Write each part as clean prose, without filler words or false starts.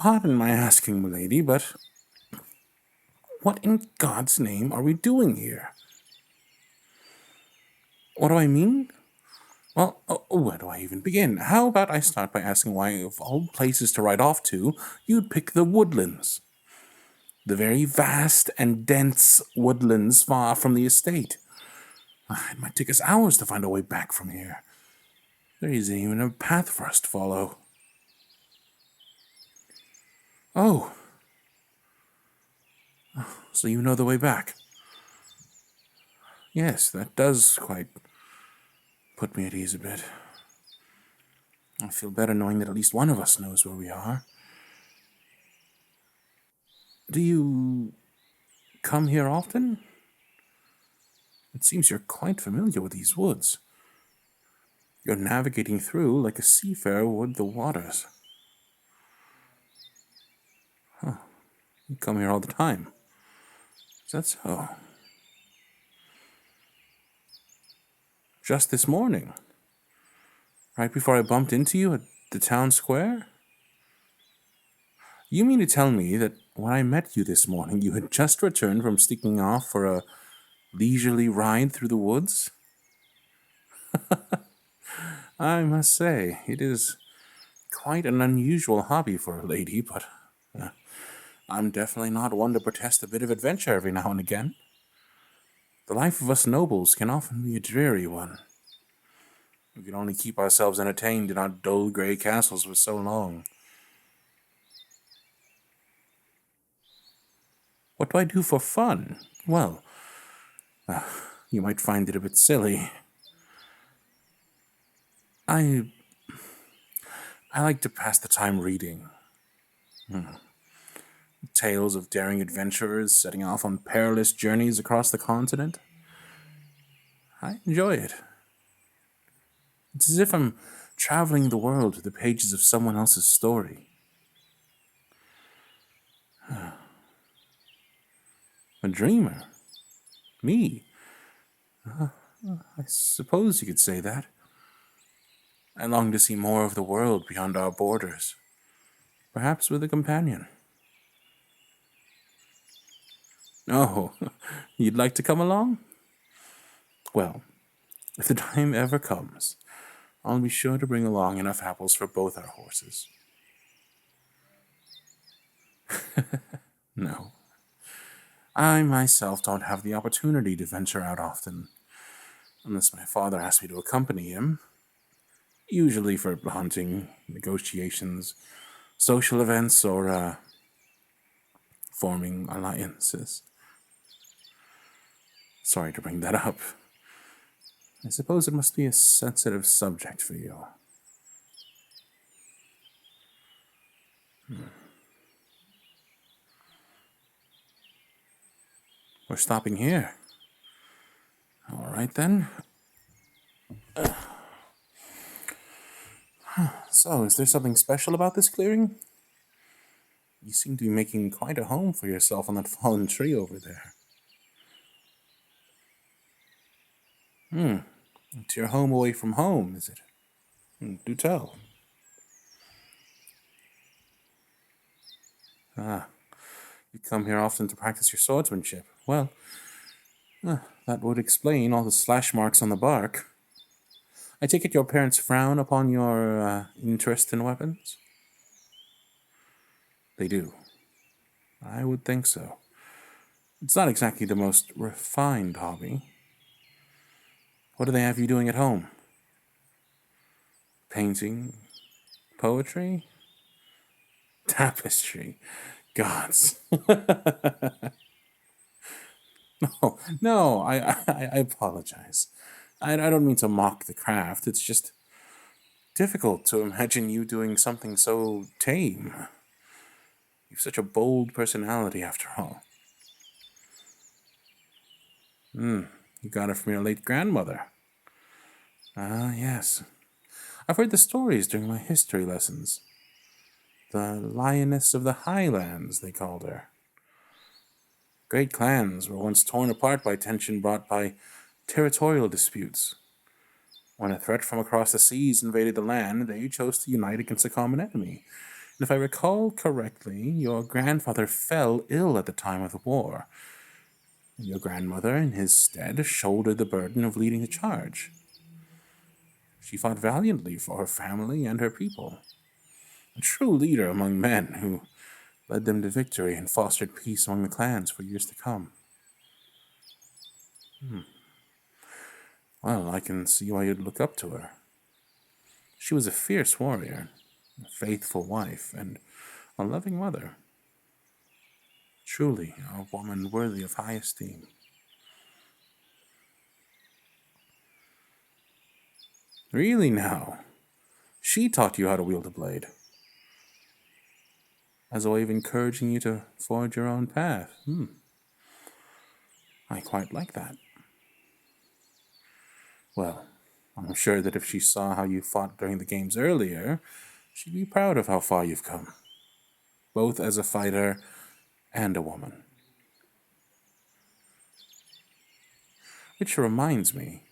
Pardon my asking, milady, but what in God's name are we doing here? What do I mean? Well, where do I even begin? How about I start by asking why, of all places to ride off to, you'd pick the woodlands? The very vast and dense woodlands far from the estate. It might take us hours to find our way back from here. There isn't even a path for us to follow. Oh. So you know the way back? Yes, that does quite put me at ease a bit. I feel better knowing that at least one of us knows where we are. Do you come here often? It seems you're quite familiar with these woods. You're navigating through like a seafarer would the waters. Huh. You come here all the time. Is that so? Just this morning? Right before I bumped into you at the town square? You mean to tell me that when I met you this morning, you had just returned from sneaking off for a leisurely ride through the woods? I must say, it is quite an unusual hobby for a lady, but I'm definitely not one to protest a bit of adventure every now and again. The life of us nobles can often be a dreary one. We can only keep ourselves entertained in our dull grey castles for so long. What do I do for fun? Well, you might find it a bit silly. I like to pass the time reading. Tales of daring adventurers setting off on perilous journeys across the continent. I enjoy it. It's as if I'm traveling the world through the pages of someone else's story. A dreamer? Me? I suppose you could say that. I long to see more of the world beyond our borders. Perhaps with a companion. Oh, you'd like to come along? Well, if the time ever comes, I'll be sure to bring along enough apples for both our horses. No. I myself don't have the opportunity to venture out often, unless my father asks me to accompany him, usually for hunting, negotiations, social events, or forming alliances. Sorry to bring that up. I suppose it must be a sensitive subject for you. We're stopping here. All right, then. So, is there something special about this clearing? You seem to be making quite a home for yourself on that fallen tree over there. It's your home away from home, is it? Do tell. You come here often to practice your swordsmanship. Well, that would explain all the slash marks on the bark. I take it your parents frown upon your interest in weapons? They do. I would think so. It's not exactly the most refined hobby. What do they have you doing at home? Painting? Poetry? Tapestry? Gods. No, I apologize. I don't mean to mock the craft. It's just difficult to imagine you doing something so tame. You've such a bold personality, after all. You got it from your late grandmother. Ah, yes. I've heard the stories during my history lessons. The Lioness of the Highlands, they called her. Great clans were once torn apart by tension brought by territorial disputes. When a threat from across the seas invaded the land, they chose to unite against a common enemy. And if I recall correctly, your grandfather fell ill at the time of the war. And your grandmother, in his stead, shouldered the burden of leading the charge. She fought valiantly for her family and her people. A true leader among men who led them to victory and fostered peace among the clans for years to come. Well, I can see why you'd look up to her. She was a fierce warrior, a faithful wife, and a loving mother. Truly a woman worthy of high esteem. Really now? She taught you how to wield a blade, as a way of encouraging you to forge your own path. I quite like that. Well, I'm sure that if she saw how you fought during the games earlier, she'd be proud of how far you've come, both as a fighter and a woman. Which reminds me,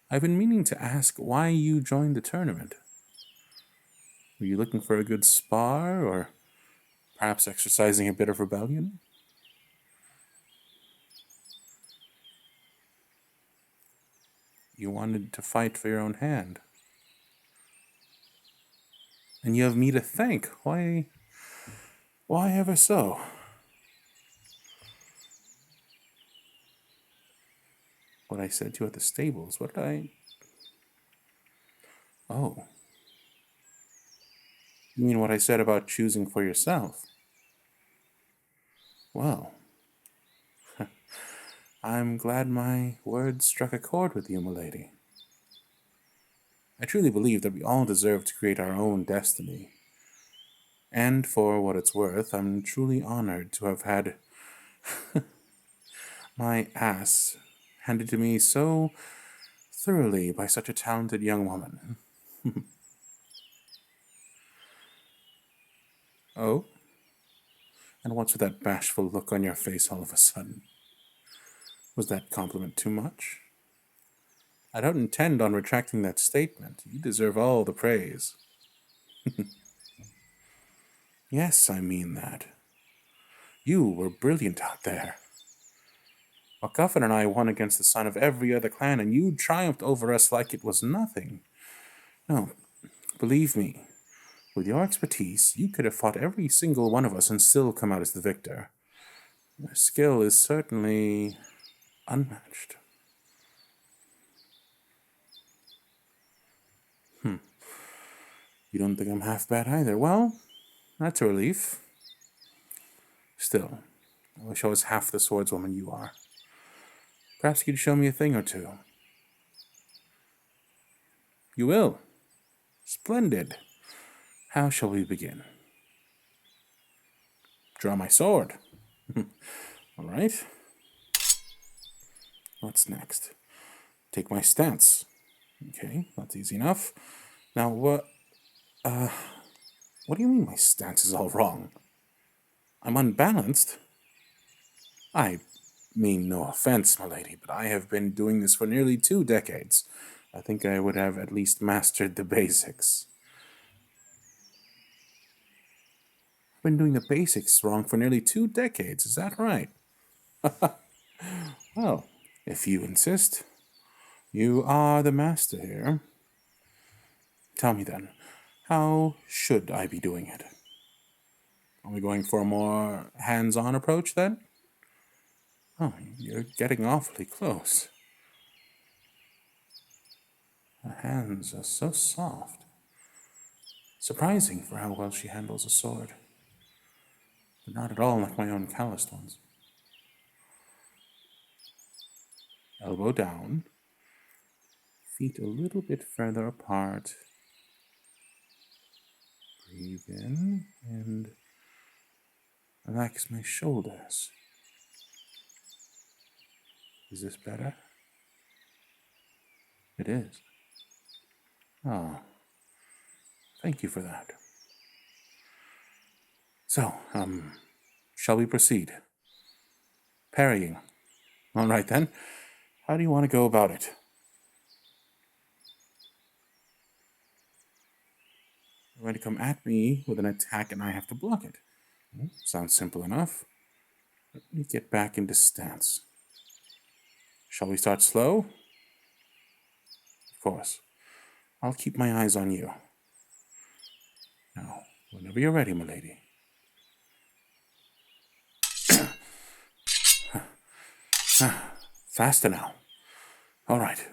I've been meaning to ask why you joined the tournament. Were you looking for a good spar, or perhaps exercising a bit of rebellion? You wanted to fight for your own hand. And you have me to thank. Why ever so? What I said to you at the stables, what did I... Oh. You mean what I said about choosing for yourself? Well, I'm glad my words struck a chord with you, milady. I truly believe that we all deserve to create our own destiny. And for what it's worth, I'm truly honored to have had my ass handed to me so thoroughly by such a talented young woman. Oh? And what's with that bashful look on your face all of a sudden? Was that compliment too much? I don't intend on retracting that statement. You deserve all the praise. Yes, I mean that. You were brilliant out there. MacGuffin and I won against the son of every other clan, and you triumphed over us like it was nothing. No, believe me, with your expertise, you could have fought every single one of us and still come out as the victor. Your skill is certainly unmatched. You don't think I'm half bad either? Well, that's a relief. Still, I wish I was half the swordswoman you are. Perhaps you could show me a thing or two. You will? Splendid. How shall we begin? Draw my sword. All right. What's next? Take my stance. Okay, that's easy enough. Now, what do you mean my stance is all wrong? I'm unbalanced? I mean no offense, my lady, but I have been doing this for nearly 2 decades. I think I would have at least mastered the basics. I've been doing the basics wrong for nearly 2 decades, is that right? Well, if you insist, you are the master here. Tell me then, how should I be doing it? Are we going for a more hands-on approach then? Oh, you're getting awfully close. Her hands are so soft. Surprising for how well she handles a sword. But not at all like my own calloused ones. Elbow down. Feet a little bit further apart. Breathe in and relax my shoulders. Is this better? It is. Oh, thank you for that. So, shall we proceed? Parrying. All right then. How do you want to go about it? You're going to come at me with an attack and I have to block it. Sounds simple enough. Let me get back into stance. Shall we start slow? Of course. I'll keep my eyes on you. Now, whenever you're ready, milady. Faster now. All right.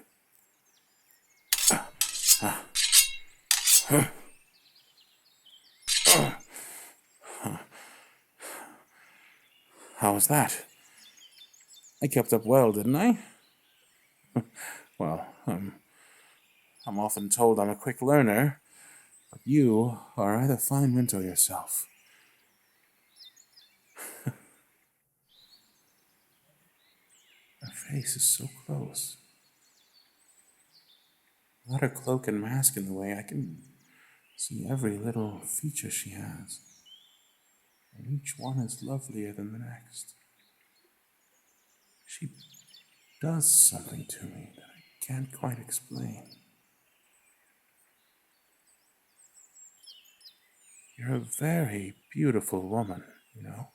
How was that? I kept up well, didn't I? Well, I'm often told I'm a quick learner, but you are either fine mentor yourself. Her face is so close. Without her cloak and mask in the way, I can see every little feature she has. And each one is lovelier than the next. She does something to me that I can't quite explain. You're a very beautiful woman, you know.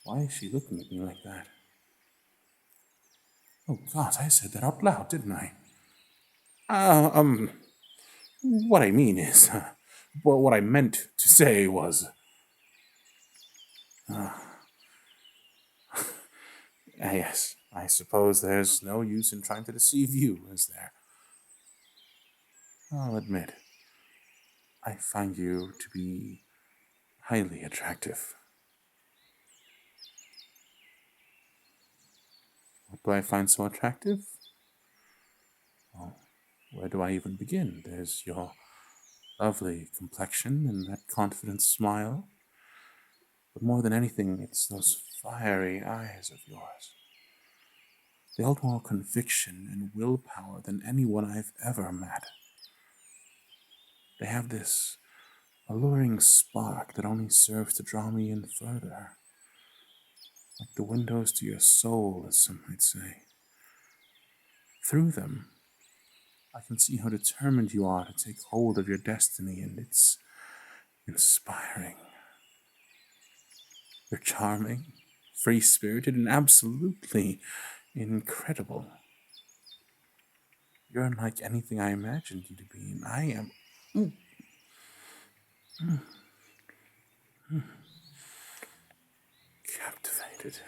Why is she looking at me like that? Oh, God, I said that out loud, didn't I? What I mean is, well, what I meant to say was, yes, I suppose there's no use in trying to deceive you, is there? I'll admit, I find you to be highly attractive. What do I find so attractive? Well, where do I even begin? There's your lovely complexion and that confident smile. But more than anything, it's those fiery eyes of yours. They hold more conviction and willpower than anyone I've ever met. They have this alluring spark that only serves to draw me in further. Like the windows to your soul, as some might say. Through them, I can see how determined you are to take hold of your destiny, and it's inspiring. You're charming, free-spirited, and absolutely incredible. You're unlike anything I imagined you to be, and I am... captivated.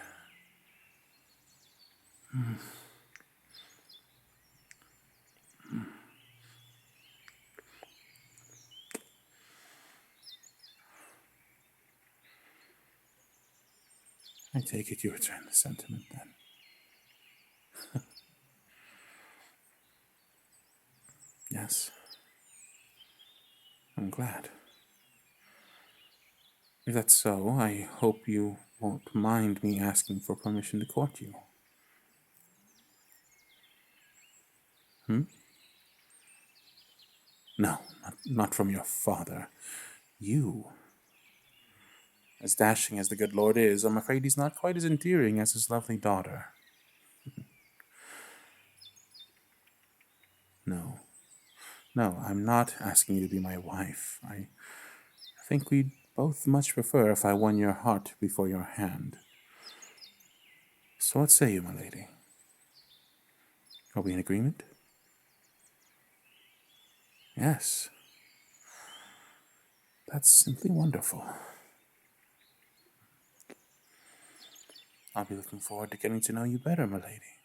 I take it you return the sentiment, then. Yes. I'm glad. If that's so, I hope you won't mind me asking for permission to court you. No, not from your father. You. As dashing as the good Lord is, I'm afraid he's not quite as endearing as his lovely daughter. No, I'm not asking you to be my wife. I think we'd both much prefer if I won your heart before your hand. So what say you, my lady? Are we in agreement? Yes. That's simply wonderful. I'll be looking forward to getting to know you better, my lady.